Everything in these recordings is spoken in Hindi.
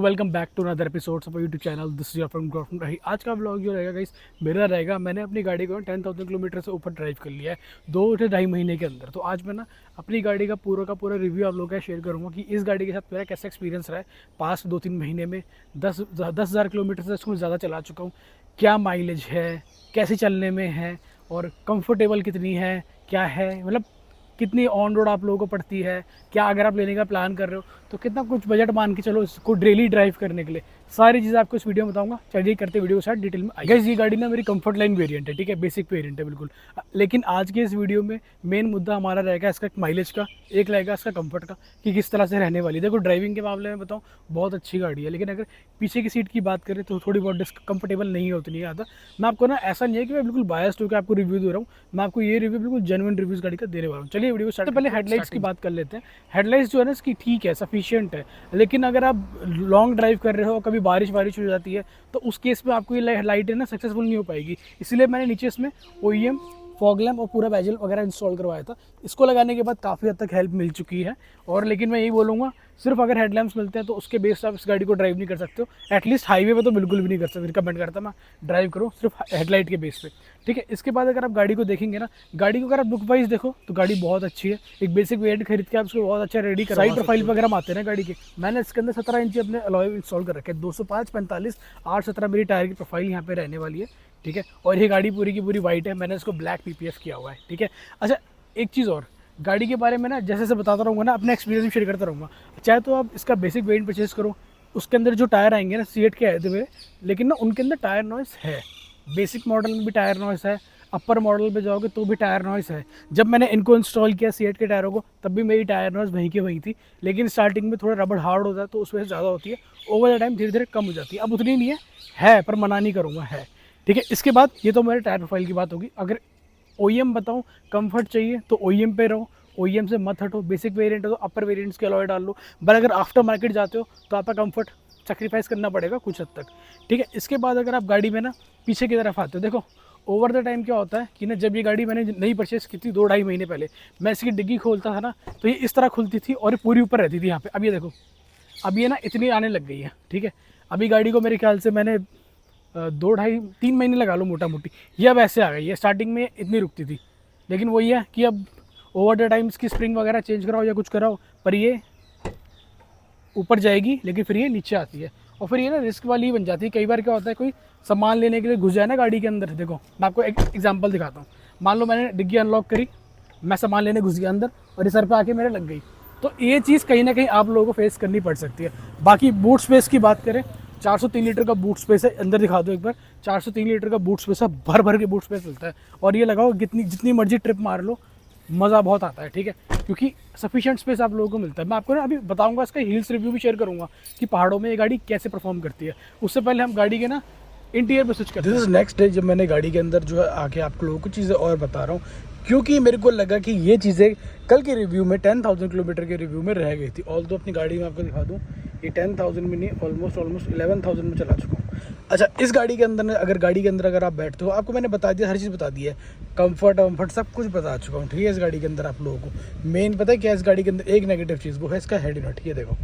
Welcome back to another episode of YouTube channel. This is from गॉफ्रम रही। आज का ब्लॉग जो रहेगा गाइस मेरा रहेगा। मैंने अपनी गाड़ी को 10,000 किलोमीटर से ऊपर ड्राइव कर लिया है 2 से ढाई महीने के अंदर। तो आज मैं अपनी गाड़ी का पूरा रिव्यू आप लोगों का शेयर करूँगा कि इस गाड़ी के साथ मेरा कैसा एक्सपीरियंस रहा है। पास्ट 2-3 महीने में 10,000 किलोमीटर से इसको ज़्यादा चला चुका हूँ। क्या माइलेज है, कैसे चलने में है और कंफर्टेबल कितनी है, क्या है, मतलब कितनी ऑन रोड आप लोगों को पड़ती है, क्या अगर आप लेने का प्लान कर रहे हो तो कितना कुछ बजट मान के चलो इसको डेली ड्राइव करने के लिए, सारी चीज़ें आपको इस वीडियो में बताऊंगा। चलिए करते वीडियो के साथ डिटेल में। गाइस ये गाड़ी मेरी कंफर्ट लाइन वेरिएंट है, ठीक है, बेसिक वेरिएंट है बिल्कुल। लेकिन आज के इस वीडियो में मेन मुद्दा हमारा रहेगा इसका माइलेज का, एक रहेगा इसका कंफर्ट का कि किस तरह से रहने वाली है। देखो ड्राइविंग के मामले में बताऊँ बहुत अच्छी गाड़ी है, लेकिन अगर पीछे की सीट की बात करें तो थोड़ी बहुत कंफर्टेबल नहीं होती नहीं आता। मैं आपको ऐसा नहीं है कि मैं बिल्कुल बायस्ड होकर आपको रिव्यू दे रहा हूँ, मैं आपको ये रिव्यू बिल्कुल जेन्युइन रिव्यूज़ गाड़ी का देने वाला हूँ। चलिए वीडियो स्टार्ट। पहले हेडलाइट्स की बात कर लेते हैं। हेडलाइट्स जो है ना इसकी ठीक है, सफिशिएंट है, लेकिन अगर आप लॉन्ग ड्राइव कर रहे हो, कभी बारिश हो जाती है तो उस केस में आपको ये लाइट है ना सक्सेसफुल नहीं हो पाएगी। इसलिए मैंने नीचे इसमें OEM फॉग लैम्प और पूरा बेजल वगैरह इंस्टॉल करवाया था। इसको लगाने के बाद काफ़ी हद तक हेल्प मिल चुकी है। और लेकिन मैं यही बोलूँगा, सिर्फ अगर हेडलैम्प्स मिलते हैं तो उसके बेस आप इस गाड़ी को ड्राइव नहीं कर सकते हो। एटलीस्ट हाईवे पे तो बिल्कुल भी नहीं कर सकते। रिकमेंड करता मैं ड्राइव करो सिर्फ हेडलाइट के बेस पे, ठीक है। इसके बाद अगर आप गाड़ी को देखेंगे ना, गाड़ी को अगर आप लुक वाइज देखो तो गाड़ी बहुत अच्छी है। एक बेसिक वेरिएंट खरीद के आप उसको बहुत अच्छा रेडी कर। साइड प्रोफाइल वगैरह हम आते हैं ना गाड़ी के, मैंने इसके अंदर 17 इंची अपने अलॉय इंस्टॉल कर रखे हैं। 205, 45, 8, 17 मेरी टायर की प्रोफाइल यहाँ पे रहने वाली है, ठीक है। और ये गाड़ी पूरी की पूरी वाइट है, मैंने इसको ब्लैक PPF किया हुआ है, ठीक है। अच्छा एक चीज़ और, गाड़ी के बारे में ना जैसे जैसे बताता रहूँगा ना, अपने एक्सपीरियंस शेयर करता रहूँगा। चाहे तो आप इसका बेसिक वेरिएंट परचेज़ करो, उसके अंदर जो टायर आएंगे ना सीएट के आए थे, लेकिन ना उनके अंदर टायर नॉइस है। बेसिक मॉडल में भी टायर नॉइस है, अपर मॉडल पे जाओगे तो भी टायर नॉइस है। जब मैंने इनको इंस्टॉल किया सीएट के टायरों को तब भी मेरी टायर नॉइस वहीं की वहीं थी, लेकिन स्टार्टिंग में थोड़ा रबड़ हार्ड होता है तो उस वजह से ज़्यादा होती है। ओवर द टाइम धीरे धीरे कम हो जाती है। अब उतनी नहीं है पर मना नहीं करूँगा, है, ठीक है। इसके बाद ये तो मेरे टायर प्रोफाइल की बात होगी। अगर OEM बताऊँ कंफर्ट चाहिए तो OEM पे रहो, OEM से मत हटो। बेसिक वेरिएंट है तो अपर वेरिएंट्स के अलॉय डाल लो, बट अगर आफ्टर मार्केट जाते हो तो आपका कंफर्ट सेक्रीफाइस करना पड़ेगा कुछ हद तक, ठीक है। इसके बाद अगर आप गाड़ी में ना पीछे की तरफ आते हो, देखो ओवर द टाइम क्या होता है कि ना, जब ये गाड़ी मैंने नई परचेस की थी 2-2.5 महीने पहले, मैं इसकी डिग्गी खोलता था ना तो ये इस तरह खुलती थी और ये पूरी ऊपर रहती थी यहाँ पे। अब ये देखो, अब ये ना इतनी आने लग गई है, ठीक है। अभी गाड़ी को मेरे ख्याल से मैंने 2-2.5-3 महीने लगा लो मोटा मोटी, ये अब ऐसे आ गई है। स्टार्टिंग में इतनी रुकती थी, लेकिन वही है कि अब ओवर द टाइम इसकी स्प्रिंग वगैरह चेंज कराओ या कुछ कराओ, पर ये ऊपर जाएगी लेकिन फिर ये नीचे आती है। और फिर ये ना रिस्क वाली ही बन जाती है। कई बार क्या होता है, कोई सामान लेने के लिए घुस जाए ना गाड़ी के अंदर। देखो मैं आपको एक एग्जांपल दिखाता हूँ। मान लो मैंने डिग्गी अनलॉक करी, मैं सामान लेने घुस गया अंदर और ये सर पे आके मेरे लग गई, तो ये चीज़ कहीं ना कहीं आप लोगों को फेस करनी पड़ सकती है। बाकी बूट स्पेस की बात करें, 403 लीटर का बूट स्पेस है। अंदर दिखा दो एक बार, 403 लीटर का बूट स्पेस है, भर भर के बूट स्पेस मिलता है। और ये लगाओ जितनी मर्जी ट्रिप मार लो, मज़ा बहुत आता है, ठीक है, क्योंकि सफिशिएंट स्पेस आप लोगों को मिलता है। मैं आपको ना अभी बताऊंगा, इसका हिल्स रिव्यू भी शेयर करूंगा कि पहाड़ों में ये गाड़ी कैसे परफॉर्म करती है। उससे पहले हम गाड़ी के ना इंटीरियर पे स्विच करते हैं। दिस इज नेक्स्ट डे जब मैंने गाड़ी के अंदर जो है आके आप लोगों को चीज़ें और बता रहा हूँ, क्योंकि मेरे को लगा कि ये चीज़ें कल के रिव्यू में 10,000 किलोमीटर के रिव्यू में रह गई थी। ऑल तो अपनी गाड़ी में आपको दिखा दूँ, ये 10,000 में नहीं, ऑलमोस्ट 11,000 में चला चुका हूँ। अच्छा इस गाड़ी के अंदर अगर आप बैठते हो, आपको मैंने बता दिया, हर चीज़ बता दी है, कंफर्ट वम्फर्ट सब कुछ बता चुका हूँ, ठीक है। इस गाड़ी के अंदर आप लोगों को मेन पता है क्या, इस गाड़ी के अंदर एक नेगेटिव चीज़ वो है इसका हेड यूनिट। ये देखो,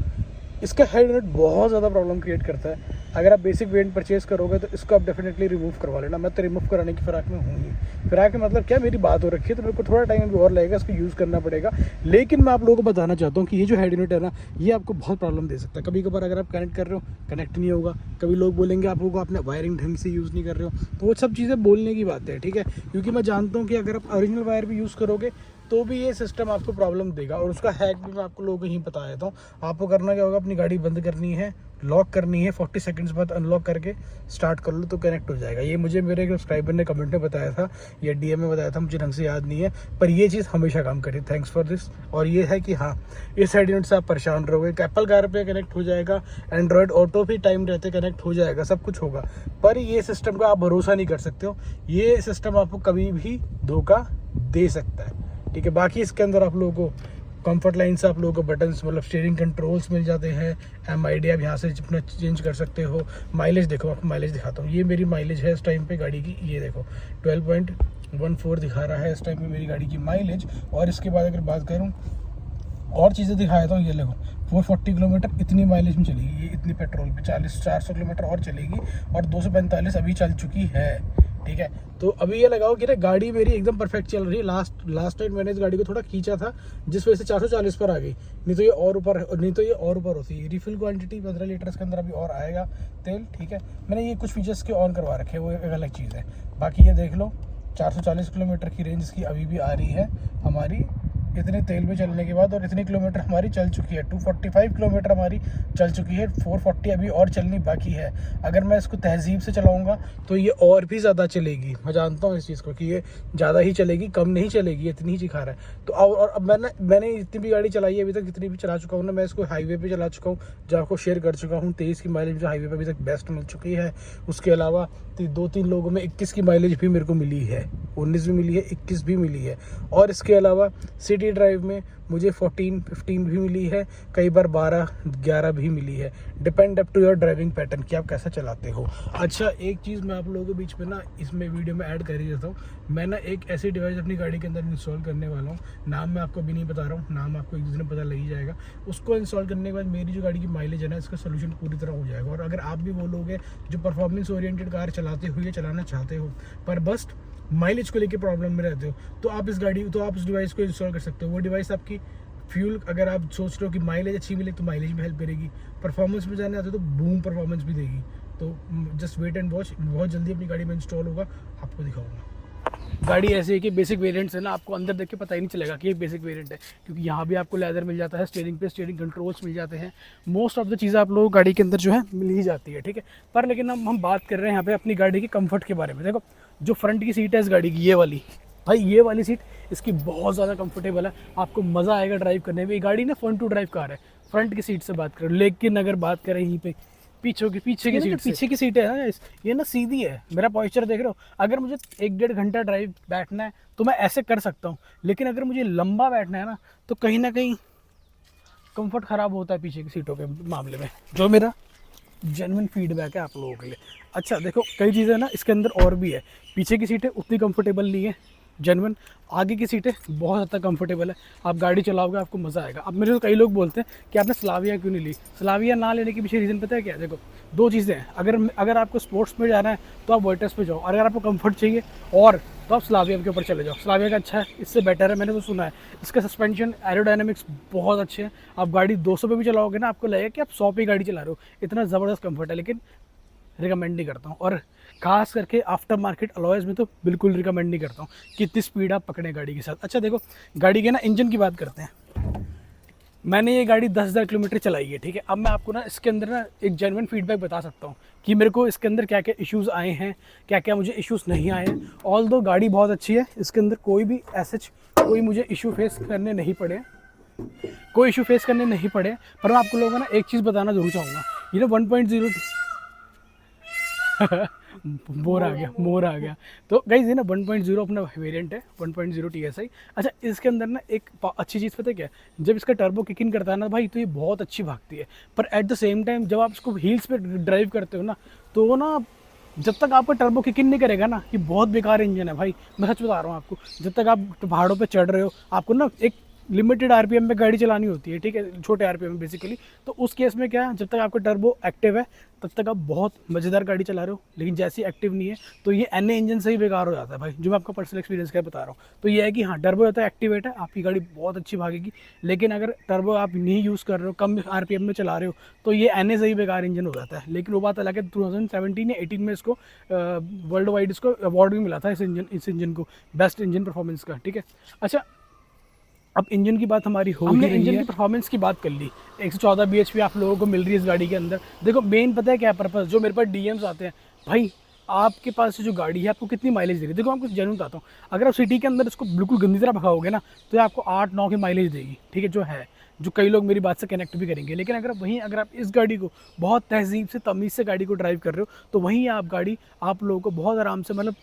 इसका हेड यूनिट बहुत ज़्यादा प्रॉब्लम क्रिएट करता है। अगर आप बेसिक वेरिएंट परचेज करोगे तो इसको आप डेफिनेटली रिमूव करवा लेना। मैं तो रिमूव कराने की फिराक में हूँ ही। फिराक में मतलब क्या, मेरी बात हो रखी है तो मेरे को थोड़ा टाइम भी और लगेगा, इसको यूज़ करना पड़ेगा। लेकिन मैं आप लोगों को बताना चाहता हूँ कि ये जो हेड यूनिट है ना, ये आपको बहुत प्रॉब्लम दे सकता है। कभी कभार अगर आप कनेक्ट कर रहे हो, कनेक्ट नहीं होगा। कभी लोग बोलेंगे आप लोगों को आपने वायरिंग ढंग से यूज़ नहीं कर रहे हो, तो वो सब चीज़ें बोलने की बात है, ठीक है। क्योंकि मैं जानता हूँ कि अगर आप ओरिजिनल वायर भी यूज़ करोगे तो भी ये सिस्टम आपको प्रॉब्लम देगा। और उसका हैक भी मैं आपको लोगों को यहीं बता देता हूँ। आपको करना क्या होगा, अपनी गाड़ी बंद करनी है, लॉक करनी है, 40 सेकंड्स बाद अनलॉक करके स्टार्ट कर लो तो कनेक्ट हो जाएगा। ये मुझे मेरे सब्सक्राइबर ने कमेंट में बताया था या DM में बताया था, मुझे ढंग से याद नहीं है, पर ये चीज़ हमेशा काम करी। Thanks for this. और ये है कि हाँ, इस हेड यूनिट से आप परेशान रहोगे। एप्पल कार पे कनेक्ट हो जाएगा, एंड्रॉयड ऑटो भी टाइम रहते कनेक्ट हो जाएगा, सब कुछ होगा, पर ये सिस्टम का आप भरोसा नहीं कर सकते हो। ये सिस्टम आपको कभी भी धोखा दे सकता है, ठीक है। बाकी इसके अंदर आप लोगों को कंफर्ट लाइन से आप लोगों को बटन्स मतलब स्टीयरिंग कंट्रोल्स मिल जाते हैं। MID आप यहाँ से अपना चेंज कर सकते हो। माइलेज देखो, आपको माइलेज दिखाता हूँ। ये मेरी माइलेज है इस टाइम पे गाड़ी की, ये देखो 12.14 दिखा रहा है इस टाइम पे मेरी गाड़ी की माइलेज। और इसके बाद अगर बात करूँ और चीज़ें दिखाया था, ये देखो 440 किलोमीटर इतनी माइलेज में चलेगी ये, इतनी पेट्रोल पे 400 किलोमीटर और चलेगी, और 245 अभी चल चुकी है, ठीक है। तो अभी ये लगाओ कि ना गाड़ी मेरी एकदम परफेक्ट चल रही है। लास्ट टाइम मैंने इस गाड़ी को थोड़ा खींचा था, जिस वजह से 440 पर आ गई, नहीं तो ये और ऊपर होती। रिफिल क्वांटिटी 15 लीटर इसके अंदर अभी और आएगा तेल, ठीक है। मैंने ये कुछ फीचर्स के ऑन करवा रखे हैं, वो एक अलग चीज़ है। बाकी ये देख लो 440 किलोमीटर की रेंज इसकी अभी भी आ रही है हमारी, इतने तेल में चलने के बाद, और इतने किलोमीटर हमारी चल चुकी है। 245 किलोमीटर हमारी चल चुकी है, 440 अभी और चलनी बाकी है। अगर मैं इसको तहजीब से चलाऊंगा तो ये और भी ज़्यादा चलेगी, मैं जानता हूँ इस चीज़ को कि ये ज़्यादा ही चलेगी, कम नहीं चलेगी, इतनी ही सिखा रहा है। तो और अब मैंने जितनी भी गाड़ी चलाई है अभी तक, जितनी भी चला चुका हूँ ना, मैं इसको हाईवे पर चला चुका हूँ, जो आपको शेयर कर चुका हूँ। 23 की माइलेज जो हाईवे पर अभी तक बेस्ट मिल चुकी है। उसके अलावा 2-3 लोगों में 21 की माइलेज भी मेरे को मिली है, 19 भी मिली है, 21 भी मिली है। और इसके अलावा सिटी ड्राइव में मुझे 14-15 भी मिली है, कई बार 12-11 भी मिली है। Depend up to your driving pattern कि आप कैसा चलाते हो। अच्छा, एक चीज़ मैं आप लोगों के बीच में ना इसमें वीडियो में ऐड कर ही देता हूँ। मैं ना एक ऐसी डिवाइस अपनी गाड़ी के अंदर इंस्टॉल करने वाला हूँ, नाम मैं आपको अभी नहीं बता रहा हूँ, नाम आपको एक दूसरे में पता लग ही जाएगा। उसको इंस्टॉल करने के बाद मेरी जो गाड़ी की माइलेज है ना, इसका सोल्यूशन पूरी तरह हो जाएगा। और अगर आप भी वो लोग हैं जो परफॉर्मेंस ओरिएंटेड कार चलाते हो या चलाना चाहते हो, पर बस माइलेज को लेके प्रॉब्लम में रहते हो, तो आप इस डिवाइस को इंस्टॉल कर सकते हो। वो डिवाइस आपकी फ्यूल, अगर आप सोच रहे हो कि माइलेज अच्छी मिले तो माइलेज में हेल्प करेगी, परफॉर्मेंस में जाने आते हो तो बूम परफॉर्मेंस भी देगी। तो जस्ट वेट एंड वॉच, बहुत जल्दी अपनी गाड़ी में इंस्टॉल होगा, आपको दिखाऊंगा। गाड़ी ऐसी है कि बेसिक वेरिएंट्स है ना, आपको अंदर देख के पता ही नहीं चलेगा कि ये बेसिक वेरिएंट है, क्योंकि यहाँ भी आपको लेदर मिल जाता है, स्टीयरिंग पे स्टीयरिंग कंट्रोल्स मिल जाते हैं, मोस्ट ऑफ द चीज़ें आप लोगों को गाड़ी के अंदर जो है मिल ही जाती है, ठीक है। पर लेकिन हम बात कर रहे हैं यहाँ पे अपनी गाड़ी के कंफर्ट के बारे में। देखो जो फ्रंट की सीट है इस गाड़ी की, ये वाली, भाई ये वाली सीट इसकी बहुत ज़्यादा कंफर्टेबल है, आपको मज़ा आएगा ड्राइव करने में। ये गाड़ी ना फ्रंट टू ड्राइव कार है, फ्रंट की सीट से बात करें। लेकिन अगर बात करें यहीं पे पीछे की सीट, पीछे की सीट है ना, ये ना सीधी है। मेरा पॉस्चर देख रहे हो, अगर मुझे 1-1.5 घंटा ड्राइव बैठना है तो मैं ऐसे कर सकता हूँ, लेकिन अगर मुझे लंबा बैठना है ना तो कहीं ना कहीं कंफर्ट ख़राब होता है पीछे की सीटों के मामले में, जो मेरा जेन्युइन फीडबैक है आप लोगों के लिए। अच्छा देखो, कई चीज़ें ना इसके अंदर और भी है। पीछे की सीटें उतनी कंफर्टेबल नहीं है जेन्युइन, आगे की सीटें बहुत हद तक कंफर्टेबल है, आप गाड़ी चलाओगे आपको मज़ा आएगा। अब मेरे को कई लोग बोलते हैं कि आपने स्लाविया क्यों नहीं ली। स्लाविया ना लेने के पीछे रीज़न पता है क्या? देखो दो चीज़ें हैं, अगर आपको स्पोर्ट्स में जाना है तो आप वोल्टस पे जाओ, और अगर आपको कंफर्ट चाहिए और तो आप स्लाविया के ऊपर चले जाओ। स्लाविया का अच्छा है, इससे बेटर है, मैंने तो सुना है। इसका सस्पेंशन एरोडायनेमिक्स बहुत अच्छे हैं, आप गाड़ी 200 पे भी चलाओगे ना आपको लगेगा कि आप 100 पे गाड़ी चला रहे हो, इतना ज़बरदस्त कंफर्ट है। लेकिन रिकमेंड नहीं करता हूँ, और खास करके आफ्टर मार्केट अलॉयज़ में तो बिल्कुल रिकमेंड नहीं करता हूँ कि इतनी स्पीड आप पकड़ें गाड़ी के साथ। अच्छा देखो, गाड़ी के ना इंजन की बात करते हैं। मैंने ये गाड़ी 10,000 किलोमीटर चलाई है, ठीक है। अब मैं आपको ना इसके अंदर ना एक जेन्युइन फीडबैक बता सकता हूँ कि मेरे को इसके अंदर क्या क्या इश्यूज़ आए हैं, क्या क्या मुझे इश्यूज़ नहीं आए हैं। ऑल दो गाड़ी बहुत अच्छी है, इसके अंदर कोई भी ऐसे कोई मुझे इशू फेस करने नहीं पड़े, पर मैं आपको लोगों को ना एक चीज़ बताना जरूर चाहूँगा। ये ना 1.0 मोर आ गया। तो गाइस ये ना 1.0 अपना वेरिएंट है, 1.0 TSI। अच्छा इसके अंदर ना एक अच्छी चीज़ पता है क्या है? जब इसका टर्बो किक इन करता है ना भाई, तो ये बहुत अच्छी भागती है। पर एट द सेम टाइम जब आप इसको हील्स पे ड्राइव करते हो ना, तो वो ना जब तक आपका टर्बो किक इन नहीं करेगा ना, ये बहुत बेकार इंजन है भाई, मैं सच बता रहा हूँ आपको। जब तक आप पहाड़ों पे चढ़ रहे हो, आपको ना एक लिमिटेड RPM पे गाड़ी चलानी होती है, ठीक है, छोटे RPM में बेसिकली। तो उस केस में क्या है, जब तक आपका टर्बो एक्टिव है तब तक आप बहुत मज़ेदार गाड़ी चला रहे हो, लेकिन जैसे ही एक्टिव नहीं है तो ये NA इंजन से ही बेकार हो जाता है भाई, जो मैं आपका पर्सनल एक्सपीरियंस का बता रहा हूँ। तो ये है कि हाँ, टर्बो होता है, एक्टिवेट है, आपकी गाड़ी बहुत अच्छी भागेगी। लेकिन अगर टर्बो आप नहीं यूज़ कर रहे हो, कम RPM में चला रहे हो, तो ये NA से ही बेकार इंजन हो जाता है। लेकिन वो बात अलग है, 2017 या 18 में इसको वर्ल्ड वाइड इसको अवार्ड भी मिला था, इस इंजन को बेस्ट इंजन परफॉर्मेंस का, ठीक है। अच्छा अब इंजन की बात हमारी हो गई, इंजन की परफॉर्मेंस की बात कर ली। 114 bhp आप लोगों को मिल रही है इस गाड़ी के अंदर। देखो मेन पता है क्या पर्पस, जो मेरे पास DMs आते हैं भाई, आपके पास जो गाड़ी है आपको कितनी माइलेज दे रही है। देखो आपको जेन्युइन बताता हूँ, अगर आप सिटी के अंदर इसको बिल्कुल गंदी तरह भगाओगे ना, तो ये आपको 8-9 की माइलेज देगी, ठीक है, जो कई लोग मेरी बात से कनेक्ट भी करेंगे। लेकिन अगर आप इस गाड़ी को बहुत तहजीब से, तमीज़ से गाड़ी को ड्राइव कर रहे हो, तो वहीं आप लोगों को बहुत आराम से, मतलब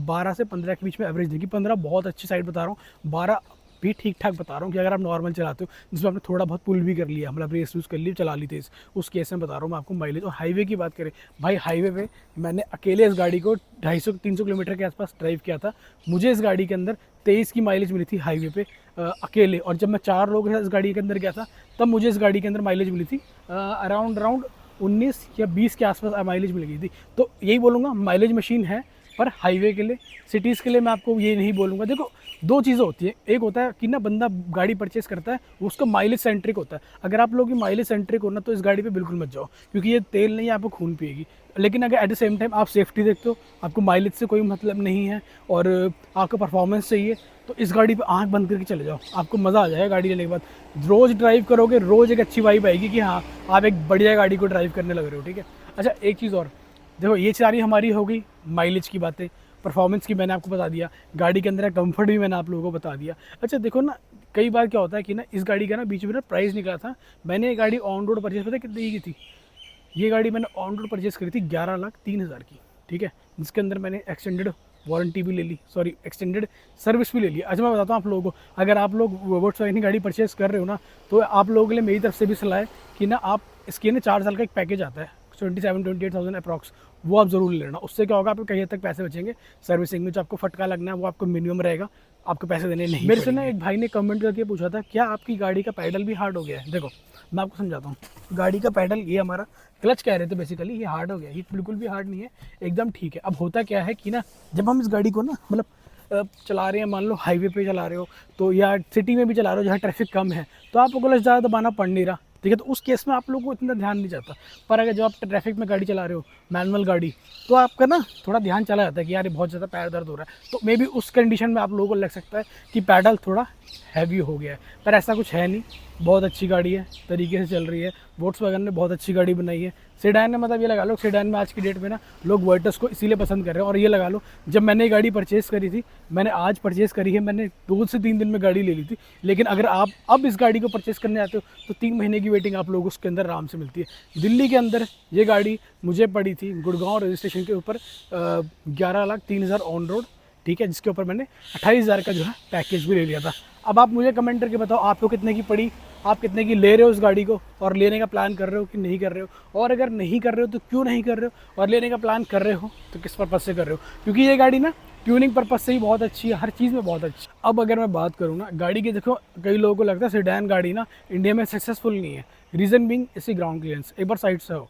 12 से 15 के बीच में एवरेज देगी। 15 बहुत अच्छी साइड बता रहा हूँ, 12 भी ठीक ठाक बता रहा हूँ कि अगर आप नॉर्मल चलाते हो, जिसमें आपने थोड़ा बहुत पुल भी कर लिया, मतलब रेस यूज़ कर ली, चला ली तेज़, उस केस में बता रहा हूँ मैं आपको माइलेज। और हाईवे की बात करें भाई, हाईवे पे मैंने अकेले इस गाड़ी को 250-300 किलोमीटर के आसपास ड्राइव किया था, मुझे इस गाड़ी के अंदर 23 की माइलेज मिली थी हाईवे पे अकेले। और जब मैं 4 लोगों के साथ इस गाड़ी के अंदर गया था तब मुझे इस गाड़ी के अंदर माइलेज मिली थी अराउंड 19 या 20 के आसपास माइलेज मिल गई थी। तो यही बोलूँगा, माइलेज मशीन है, पर हाईवे के लिए, सिटीज़ के लिए मैं आपको ये नहीं बोलूँगा। देखो, दो चीज़ें होती है, एक होता है कि ना बंदा गाड़ी परचेस करता है उसका माइलेज सेंट्रिक होता है। अगर आप लोग की माइलेज सेंट्रिक हो ना तो इस गाड़ी पे बिल्कुल मत जाओ, क्योंकि ये तेल नहीं, आपको खून पिएगी। लेकिन अगर एट द सेम टाइम आप सेफ्टी देखते हो, आपको माइलेज से कोई मतलब नहीं है और आपका परफॉर्मेंस चाहिए, तो इस गाड़ी पे आंख बंद करके चले जाओ, आपको मज़ा आ जाएगा गाड़ी लेने के बाद। रोज़ ड्राइव करोगे, रोज़ एक अच्छी वाइब आएगी कि हाँ आप एक बढ़िया गाड़ी को ड्राइव करने लग रहे हो, ठीक है। अच्छा, एक चीज़ और देखो, ये सारी हमारी हो गई माइलेज की बातें, परफॉर्मेंस की मैंने आपको बता दिया, गाड़ी के अंदर कंफर्ट भी मैंने आप लोगों को बता दिया। अच्छा देखो ना, कई बार क्या होता है कि ना इस गाड़ी का ना बीच में ना प्राइस निकला था। मैंने ये गाड़ी ऑन रोड परचेस पता कितनी की थी? ये गाड़ी मैंने ऑन रोड परचेस करी थी 11,03,000 की, ठीक है, जिसके अंदर मैंने एक्सटेंडेड वारंटी भी ले ली, सॉरी एक्सटेंडेड सर्विस भी ले ली। अच्छा, मैं बताता हूँ आप लोगों को, अगर आप लोग वोक्सवैगन की गाड़ी परचेस कर रहे हो ना, तो आप लोगों के लिए मेरी तरफ से भी सलाह है कि ना आप इसके ना 4 साल का एक पैकेज आता है 27-28,000 अप्रॉक्स, वो आप ज़रूर ले लेना। उससे क्या होगा, आपको कहीं हद तक पैसे बचेंगे। सर्विसिंग में जो आपको फटका लगना है वो आपको मिनिमम रहेगा, आपको पैसे देने नहीं। मेरे से ना एक भाई ने कमेंट करके पूछा था, क्या आपकी गाड़ी का पैडल भी हार्ड हो गया है? देखो, मैं आपको समझाता हूँ। गाड़ी का पैडल, ये हमारा क्लच कह रहे थे बेसिकली, ये हार्ड हो गया। ये बिल्कुल भी हार्ड नहीं है, एकदम ठीक है। अब होता क्या है कि ना, जब हम इस गाड़ी को ना मतलब चला रहे हैं, मान लो हाईवे पे चला रहे हो तो, या सिटी में भी चला रहे हो जहाँ ट्रैफिक कम है, तो आपको क्लच ज़्यादा दबाना पड़ नहीं रहा, ठीक है। तो उस केस में आप लोगों को इतना ध्यान नहीं जाता। पर अगर जब आप ट्रैफिक में गाड़ी चला रहे हो, मैनुअल गाड़ी, तो आपका ना थोड़ा ध्यान चला जाता है कि यार ये बहुत ज़्यादा पैर दर्द हो रहा है। तो मे बी उस कंडीशन में आप लोगों को लग सकता है कि पैडल थोड़ा हैवी हो गया है, पर ऐसा कुछ है नहीं। बहुत अच्छी गाड़ी है, तरीके से चल रही है। वोक्सवैगन ने बहुत अच्छी गाड़ी बनाई है। सेडान ने, मतलब ये लगा लो, सेडान में आज की डेट में ना लोग वर्टस को इसीलिए पसंद कर रहे हैं। और ये लगा लो, जब मैंने ये गाड़ी परचेज़ करी थी, मैंने आज परचेज़ करी है, मैंने 2 से 3 दिन में गाड़ी ले ली थी। लेकिन अगर आप अब इस गाड़ी को परचेज़ करने आते हो तो 3 महीने की वेटिंग आप लोग उसके अंदर आराम से मिलती है। दिल्ली के अंदर ये गाड़ी मुझे पड़ी थी गुड़गांव रजिस्ट्रेशन के ऊपर 11,03,000 ऑन रोड, ठीक है, जिसके ऊपर मैंने 28,000 का जो है पैकेज भी ले लिया था। अब आप मुझे कमेंट करके बताओ आपको कितने की पड़ी, आप कितने की ले रहे हो इस गाड़ी को, और लेने का प्लान कर रहे हो कि नहीं कर रहे हो, और अगर नहीं कर रहे हो तो क्यों नहीं कर रहे हो, और लेने का प्लान कर रहे हो तो किस पर्पज़ से कर रहे हो। क्योंकि ये गाड़ी ना ट्यूनिंग पर्पज़ से ही बहुत अच्छी है, हर चीज़ में बहुत अच्छी। अब अगर मैं बात करूँ ना गाड़ी की, देखो कई लोगों को लगता है सेडान गाड़ी ना इंडिया में सक्सेसफुल नहीं है, रीज़न बीइंग इसकी ग्राउंड क्लियरेंस। एक बार साइड से हो,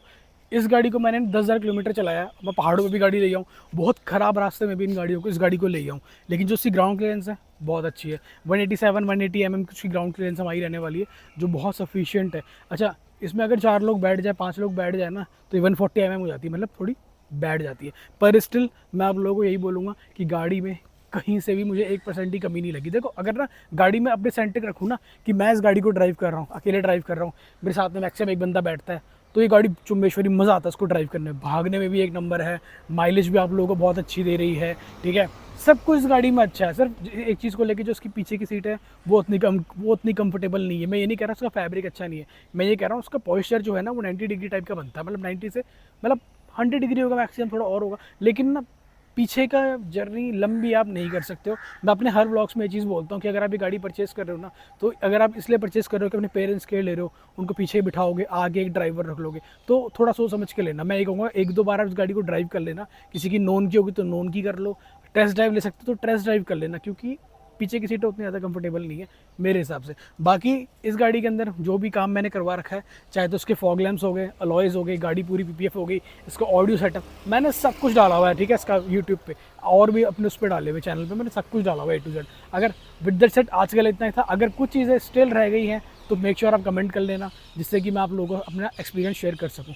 इस गाड़ी को मैंने 10,000 किलोमीटर चलाया, मैं पहाड़ों पे भी गाड़ी ले जाऊँ, बहुत ख़राब रास्ते में भी इस गाड़ी को ले जाऊँ, लेकिन जो इसकी ग्राउंड क्लियरेंस है बहुत अच्छी है। 187-180 mm की ग्राउंड क्लियरेंस हमारी रहने वाली है, जो बहुत सफिशिएंट है। अच्छा, इसमें अगर 4 लोग बैठ जाए, 5 लोग बैठ जाए ना, तो 140 mm हो जाती है, मतलब थोड़ी बैठ जाती है। पर स्टिल मैं आप लोगों को यही बोलूँगा कि गाड़ी में कहीं से भी मुझे 1% की कमी नहीं लगी। देखो, अगर ना गाड़ी में अपने सेंट्रिक रखूँ ना, कि मैं इस गाड़ी को ड्राइव कर रहा हूँ, अकेले ड्राइव कर रहा हूँ, मेरे साथ में मैक्सिमम एक बंदा बैठता है, तो ये गाड़ी चुम्बेश्वरी, मज़ा आता है इसको ड्राइव करने में। भागने में भी एक नंबर है, माइलेज भी आप लोगों को बहुत अच्छी दे रही है, ठीक है, सब कुछ इस गाड़ी में अच्छा है। सिर्फ एक चीज़ को लेके, जो उसकी पीछे की सीट है वो उतनी कंफर्टेबल नहीं है। मैं ये नहीं कह रहा उसका फैब्रिक अच्छा नहीं है, मैं ये कह रहा हूँ उसका पॉइस्चर जो है ना वो 90 डिग्री टाइप का बनता है, मतलब 90 से मतलब 100 डिग्री होगा मैक्सिमम, थोड़ा और होगा, लेकिन ना पीछे का जर्नी लंबी आप नहीं कर सकते हो। मैं अपने हर व्लॉग्स में ये चीज़ बोलता हूँ कि अगर आप ये गाड़ी परचेज़ कर रहे हो ना, तो अगर आप इसलिए परचेज़ कर रहे हो कि अपने पेरेंट्स के ले रहे हो, उनको पीछे बिठाओगे, आगे एक ड्राइवर रख लोगे, तो थोड़ा सोच समझ के लेना। मैं ये कहूँगा 1-2 बार आप इस गाड़ी को ड्राइव कर लेना, किसी की नॉन की होगी तो नॉन की कर लो, टेस्ट ड्राइव ले सकते हो तो टेस्ट ड्राइव कर लेना, क्योंकि पीछे की सीटें उतनी ज़्यादा कंफर्टेबल नहीं है मेरे हिसाब से। बाकी इस गाड़ी के अंदर जो भी काम मैंने करवा रखा है, चाहे तो उसके फॉग लैम्प्स हो गए, अलॉयज़ हो गई, गाड़ी पूरी पीपीएफ हो गई, इसका ऑडियो सेटअप, मैंने सब कुछ डाला हुआ है, ठीक है, इसका यूट्यूब पे और भी अपने उस पर डाले हुए चैनल पे मैंने सब कुछ डाला हुआ है A to Z। अगर विद दैट सेट आज कल इतना ही था। अगर कुछ चीज़ें स्टिल रह गई हैं तो मेक श्योर आप कमेंट कर लेना, जिससे कि मैं आप लोगों को अपना एक्सपीरियंस शेयर कर सकूँ।